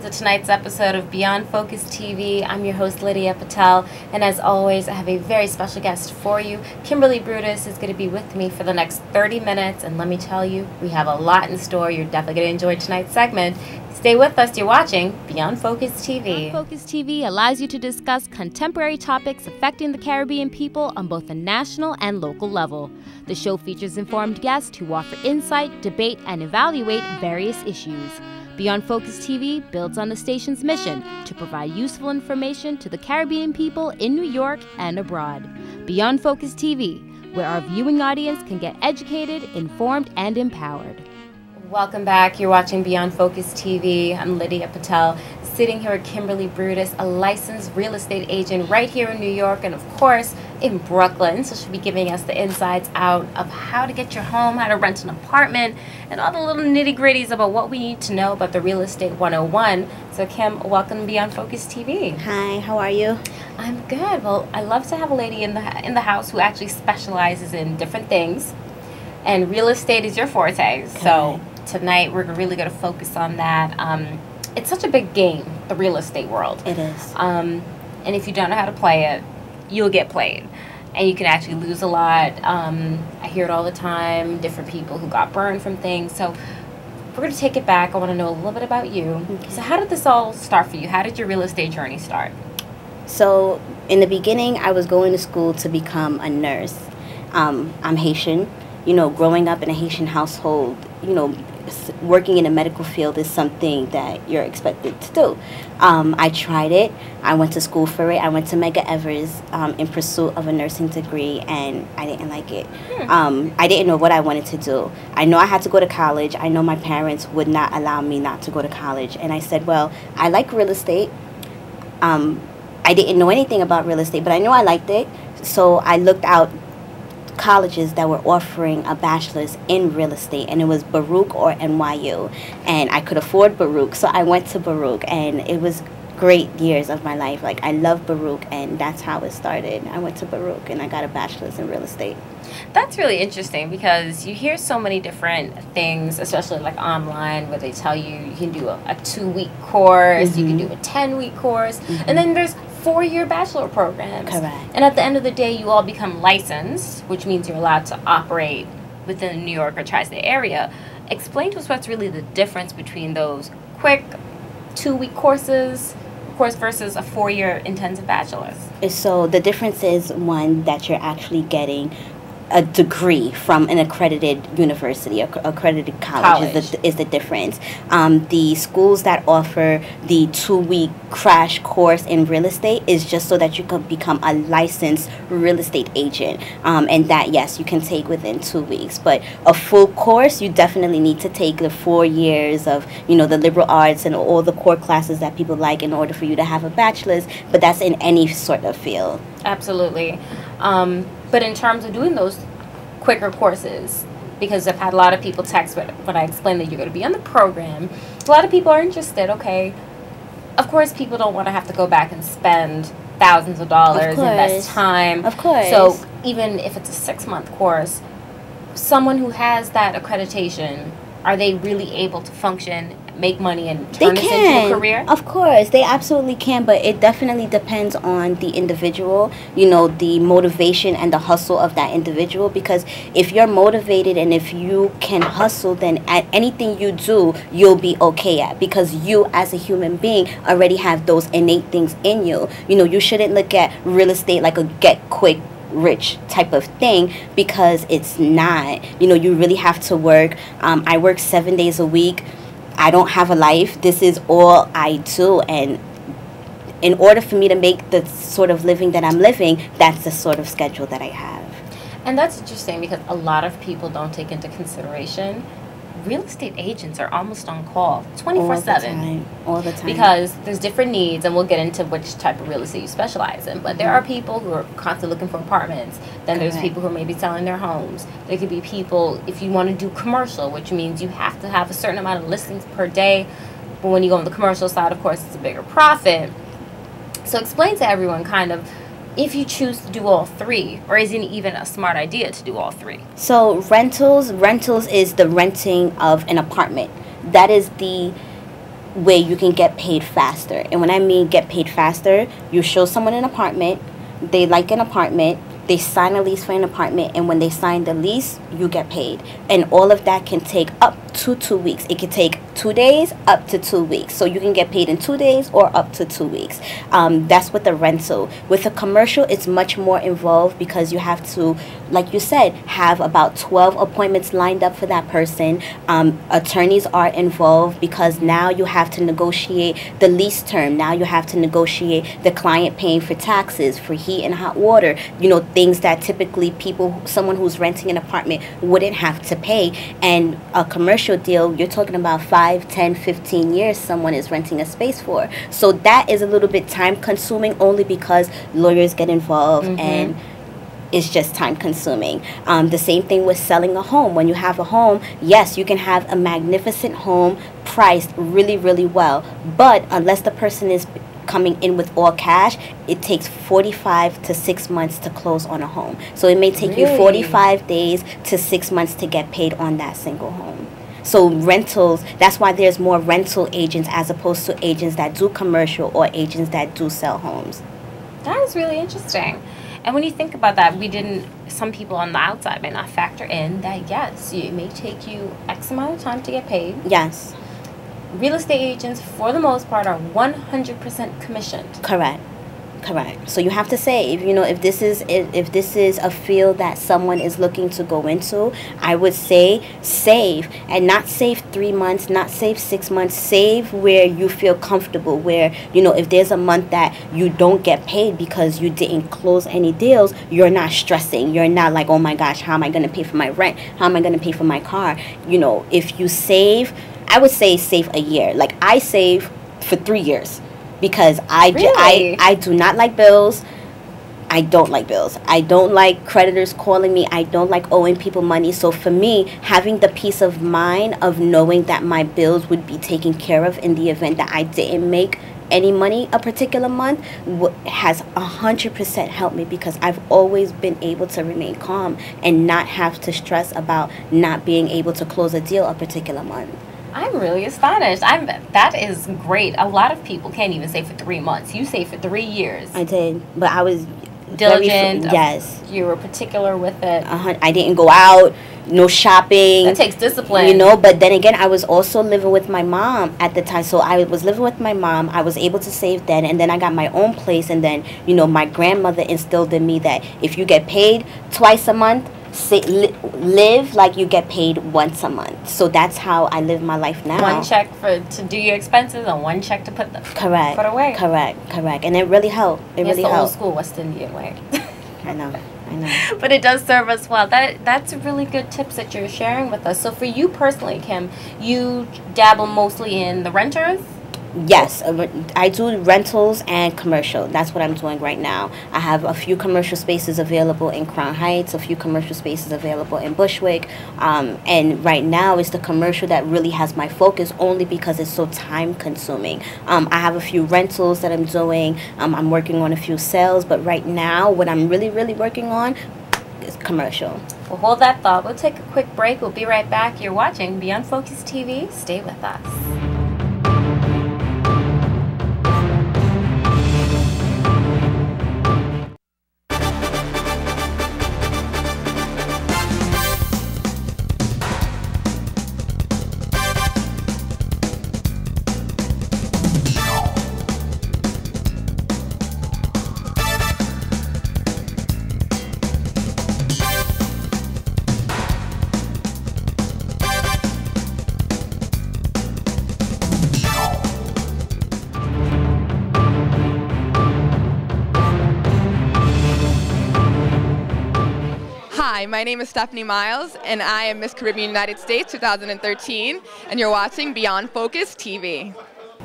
welcome to tonight's episode of Beyond Focus TV. I'm your host, Lydia Patel, and as always, I have a very special guest for you. Kimberly Brutus is going to be with me for the next 30 minutes, and let me tell you, we have a lot in store. You're definitely going to enjoy tonight's segment. Stay with us. You're watching Beyond Focus TV. Beyond Focus TV allows you to discuss contemporary topics affecting the Caribbean people on both a national and local level. The show features informed guests who offer insight, debate, and evaluate various issues. Beyond Focus TV builds on the station's mission to provide useful information to the Caribbean people in New York and abroad. Beyond Focus TV, where our viewing audience can get educated, informed, and empowered. Welcome back. You're watching Beyond Focus TV. I'm Lydia Patel, sitting here with Kimberly Brutus, a licensed real estate agent right here in New York and, of course, in Brooklyn. So she'll be giving us the insides out of how to get your home, how to rent an apartment, and all the little nitty-gritties about what we need to know about the Real Estate 101. So, Kim, welcome to Beyond Focus TV. Hi, how are you? I'm good. Well, I love to have a lady in the house who actually specializes in different things, and real estate is your forte. So tonight we're really going to focus on that. It's such a big game, the real estate world. It is. And if you don't know how to play it, you'll get played. And you can actually lose a lot. I hear it all the time, different people who got burned from things. So we're going to take it back. I want to know a little bit about you. Okay. So how did this all start for you? How did your real estate journey start? So in the beginning, I was going to school to become a nurse. I'm Haitian. You know, growing up in a Haitian household, you know, working in the medical field is something that you're expected to do. I tried it. I went to school for it. I went to Mega Evers in pursuit of a nursing degree, and I didn't like it. I didn't know what I wanted to do. I know I had to go to college. I know my parents would not allow me not to go to college. And I said, well, I like real estate. I didn't know anything about real estate, but I knew I liked it. So I looked out colleges that were offering a bachelor's in real estate, and it was Baruch or NYU, and I could afford Baruch, so I went to Baruch, and it was great years of my life. Like, I love Baruch, and that's how it started. I went to Baruch and I got a bachelor's in real estate. That's really interesting because you hear so many different things, especially like online, where they tell you can do a 2-week course, you can do a 10-week course, and then there's 4-year bachelor programs. Correct. And at the end of the day, you all become licensed, which means you're allowed to operate within the New York or tri-state area. Explain to us what's really the difference between those quick 2-week courses, of course, versus a 4-year intensive bachelor's. So the difference is, one, that you're actually getting a degree from an accredited university, accredited college. Is the difference. The schools that offer the 2-week crash course in real estate is just so that you can become a licensed real estate agent, and that, yes, you can take within 2 weeks. But a full course, you definitely need to take the 4 years of, you know, the liberal arts and all the core classes that people like in order for you to have a bachelor's, but that's in any sort of field. Absolutely. But in terms of doing those quicker courses, because I've had a lot of people text when I explain that you're going to be on the program, a lot of people are interested. Okay, of course people don't want to have to go back and spend thousands of dollars, invest time. Of course. So even if it's a 6-month course, someone who has that accreditation, are they really able to function, make money, and turn this into a career? Of course, they absolutely can, but it definitely depends on the individual, you know, the motivation and the hustle of that individual. Because if you're motivated and if you can hustle, then at anything you do, you'll be okay at, because you as a human being already have those innate things in you. You know, you shouldn't look at real estate like a get quick rich type of thing, because it's not. You know, you really have to work. I work 7 days a week. I don't have a life. This is all I do, and in order for me to make the sort of living that I'm living, that's the sort of schedule that I have. And that's interesting because a lot of people don't take into consideration real estate agents are almost on call 24/7. All the time. Because there's different needs, and we'll get into which type of real estate you specialize in. But there are people who are constantly looking for apartments. Then there's people who are maybe selling their homes. There could be people, if you want to do commercial, which means you have to have a certain amount of listings per day. But when you go on the commercial side, of course, it's a bigger profit. So explain to everyone kind of if you choose to do all three, or is it even a smart idea to do all three? So rentals is the renting of an apartment. That is the where you can get paid faster. And when I mean get paid faster, you show someone an apartment, they like an apartment, they sign a lease for an apartment, and when they sign the lease, you get paid. And all of that can take up to 2 weeks. It can take 2 days up to 2 weeks. So you can get paid in 2 days or up to 2 weeks. That's with the rental. With a commercial, it's much more involved because you have to, like you said, have about 12 appointments lined up for that person. Attorneys are involved because now you have to negotiate the lease term. Now you have to negotiate the client paying for taxes, for heat and hot water, things that typically someone who's renting an apartment wouldn't have to pay. And a commercial deal, you're talking about 5, 10, 15 years someone is renting a space for. So that is a little bit time consuming only because lawyers get involved and it's just time consuming. The same thing with selling a home. When you have a home, yes, you can have a magnificent home priced really, really well. But unless the person is coming in with all cash, it takes 45 to 6 months to close on a home. So it may take you 45 days to 6 months to get paid on that single home. So rentals, that's why there's more rental agents as opposed to agents that do commercial or agents that do sell homes. That is really interesting. And when you think about that, some people on the outside may not factor in that, yes, it may take you X amount of time to get paid. Yes. Real estate agents, for the most part, are 100% commissioned. Correct. So you have to save. If this is a field that someone is looking to go into, I would say save, and not save 3 months, not save 6 months. Save where you feel comfortable. Where if there's a month that you don't get paid because you didn't close any deals, you're not stressing. You're not like, oh my gosh, how am I going to pay for my rent? How am I going to pay for my car? If you save, I would say save a year. Like I save for 3 years because I do not like bills. I don't like bills. I don't like creditors calling me. I don't like owing people money. So for me, having the peace of mind of knowing that my bills would be taken care of in the event that I didn't make any money a particular month has 100% helped me because I've always been able to remain calm and not have to stress about not being able to close a deal a particular month. I'm really astonished. That is great. A lot of people can't even save for 3 months. You saved for 3 years. I did, but I was diligent. Yes. You were particular with it. I didn't go out, no shopping. That takes discipline. But then again, I was also living with my mom at the time. So I was living with my mom. I was able to save then. And then I got my own place. And then, my grandmother instilled in me that if you get paid twice a month, live like you get paid once a month. So that's how I live my life now. One check to do your expenses and one check to put away. Correct. And it really helped. It's the old school West Indian way. I know. But it does serve us well. That's really good tips that you're sharing with us. So for you personally, Kim, you dabble mostly in the renters? Yes, I do rentals and commercial. That's what I'm doing right now. I have a few commercial spaces available in Crown Heights, a few commercial spaces available in Bushwick, and right now it's the commercial that really has my focus only because it's so time consuming. I have a few rentals that I'm doing. I'm working on a few sales, but right now what I'm really working on is commercial. Well, hold that thought. We'll take a quick break. We'll be right back. You're watching Beyond Focus TV. Stay with us. Hi, my name is Stephanie Miles, and I am Miss Caribbean United States 2013, and you're watching Beyond Focus TV.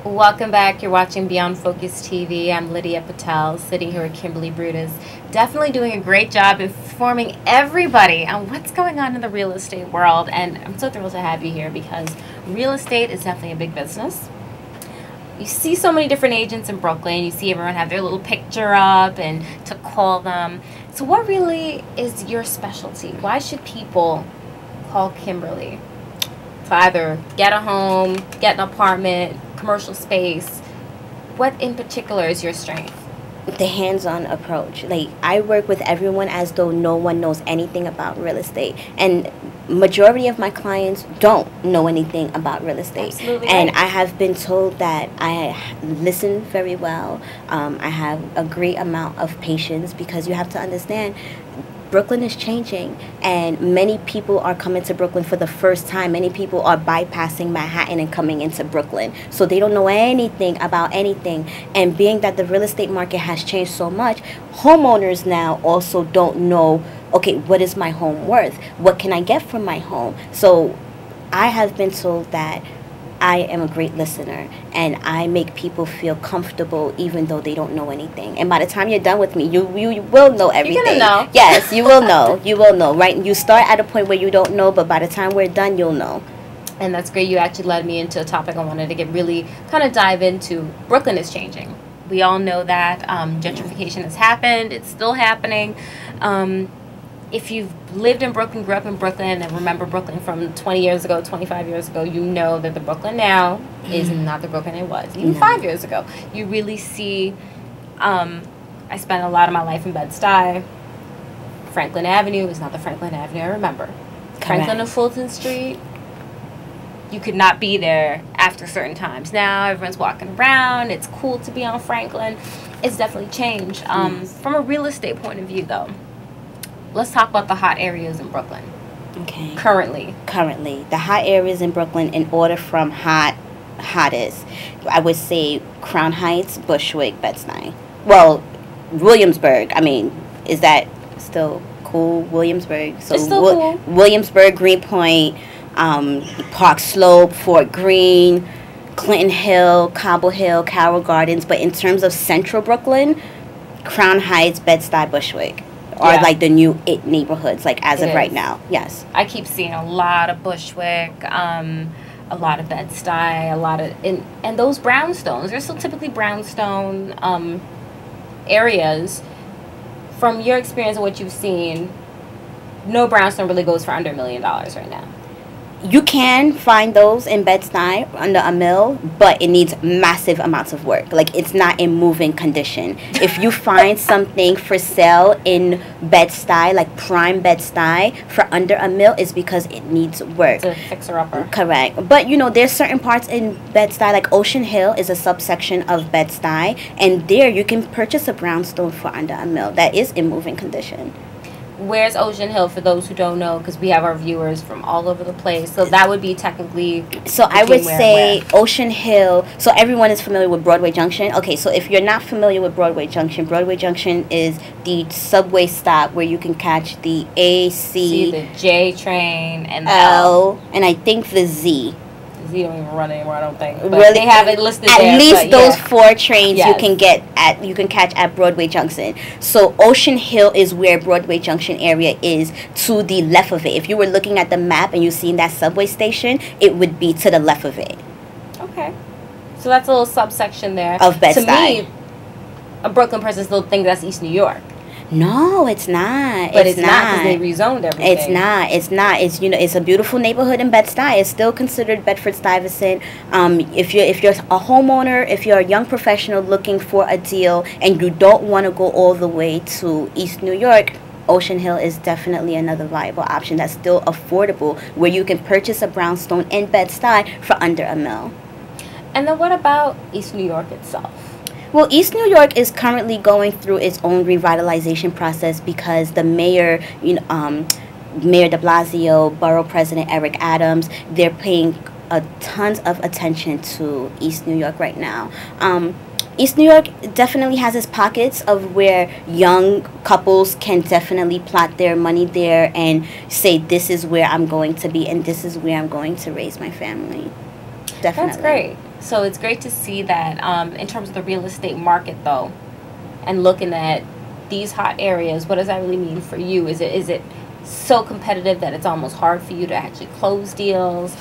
Welcome back. You're watching Beyond Focus TV. I'm Lydia Patel, sitting here with Kimberly Brutus. Definitely doing a great job informing everybody on what's going on in the real estate world, and I'm so thrilled to have you here because real estate is definitely a big business. You see so many different agents in Brooklyn. You see everyone have their little picture up and to call them. So what really is your specialty? Why should people call Kimberly to either get a home, get an apartment, commercial space. What in particular is your strength? The hands-on approach. Like, I work with everyone as though no one knows anything about real estate, and majority of my clients don't know anything about real estate. Absolutely And right. I have been told that I listen very well. I have a great amount of patience, because you have to understand, Brooklyn is changing, and many people are coming to Brooklyn for the first time. Many people are bypassing Manhattan and coming into Brooklyn. So they don't know anything about anything. And being that the real estate market has changed so much, homeowners now also don't know, okay, what is my home worth? What can I get from my home? So I have been told that I am a great listener, and I make people feel comfortable even though they don't know anything. And by the time you're done with me, you will know everything. You're gonna know. Yes, you will know. You will know, right? You start at a point where you don't know, but by the time we're done, you'll know. And that's great. You actually led me into a topic I wanted to get really kind of dive into. Brooklyn is changing. We all know that gentrification has happened. It's still happening. If you've lived in Brooklyn, grew up in Brooklyn, and remember Brooklyn from 20 years ago, 25 years ago, you know that the Brooklyn now is not the Brooklyn it was. Even 5 years ago. You really see, I spent a lot of my life in Bed-Stuy. Franklin Avenue is not the Franklin Avenue I remember. Franklin and Fulton Street, you could not be there after certain times. Now everyone's walking around. It's cool to be on Franklin. It's definitely changed. From a real estate point of view, though, let's talk about the hot areas in Brooklyn. Okay. Currently, the hot areas in Brooklyn, in order from hottest, I would say Crown Heights, Bushwick, Bed-Stuy. Well, Williamsburg. I mean, is that still cool? Williamsburg. So it's still cool. Williamsburg, Greenpoint, Park Slope, Fort Greene, Clinton Hill, Cobble Hill, Carroll Gardens. But in terms of central Brooklyn, Crown Heights, Bed-Stuy, Bushwick are like the new it neighborhoods, like as of right now. Yes. I keep seeing a lot of Bushwick, a lot of Bed-Stuy, a lot of and those brownstones. They're still typically brownstone areas. From your experience and what you've seen, no brownstone really goes for under $1 million right now. You can find those in Bed-Stuy under a mill, but it needs massive amounts of work. Like, it's not in moving condition. If you find something for sale in Bed-Stuy, like prime Bed-Stuy, for under a mill, it's because it needs work. It's a fixer-upper. Correct. But, you know, there's certain parts in Bed-Stuy, like Ocean Hill is a subsection of Bed-Stuy, and there you can purchase a brownstone for under a mill that is in moving condition. Where's Ocean Hill, for those who don't know, because we have our viewers from all over the place. So that would be technically... So I would say Ocean Hill. So everyone is familiar with Broadway Junction. Okay, so if you're not familiar with Broadway Junction is the subway stop where you can catch the A, C, the J train, and the L, and I think the Z. Z don't even run anymore, I don't think. But really, they have it listed at there. At least those 4 trains Yes. you can catch at Broadway Junction. So Ocean Hill is where Broadway Junction area is, to the left of it. If you were looking at the map and you seen that subway station, it would be to the left of it. Okay. So that's a little subsection there. Of Bed-Stuy. To me, a Brooklyn person still thinks that's East New York. No, it's not. But it's not, because they rezoned everything. It's not. It's, you know, it's a beautiful neighborhood in Bed-Stuy. It's still considered Bedford-Stuyvesant. If you're a homeowner, if you're a young professional looking for a deal and you don't want to go all the way to East New York, Ocean Hill is definitely another viable option that's still affordable, where you can purchase a brownstone in Bed-Stuy for under $1 million. And then what about East New York itself? Well, East New York is currently going through its own revitalization process because the mayor, Mayor de Blasio, Borough President Eric Adams, they're paying tons of attention to East New York right now. East New York definitely has its pockets of where young couples can definitely plot their money there and say, this is where I'm going to be and this is where I'm going to raise my family. Definitely. That's great. So it's great to see that in terms of the real estate market, though, and looking at these hot areas, what does that really mean for you? Is it so competitive that it's almost hard for you to actually close deals?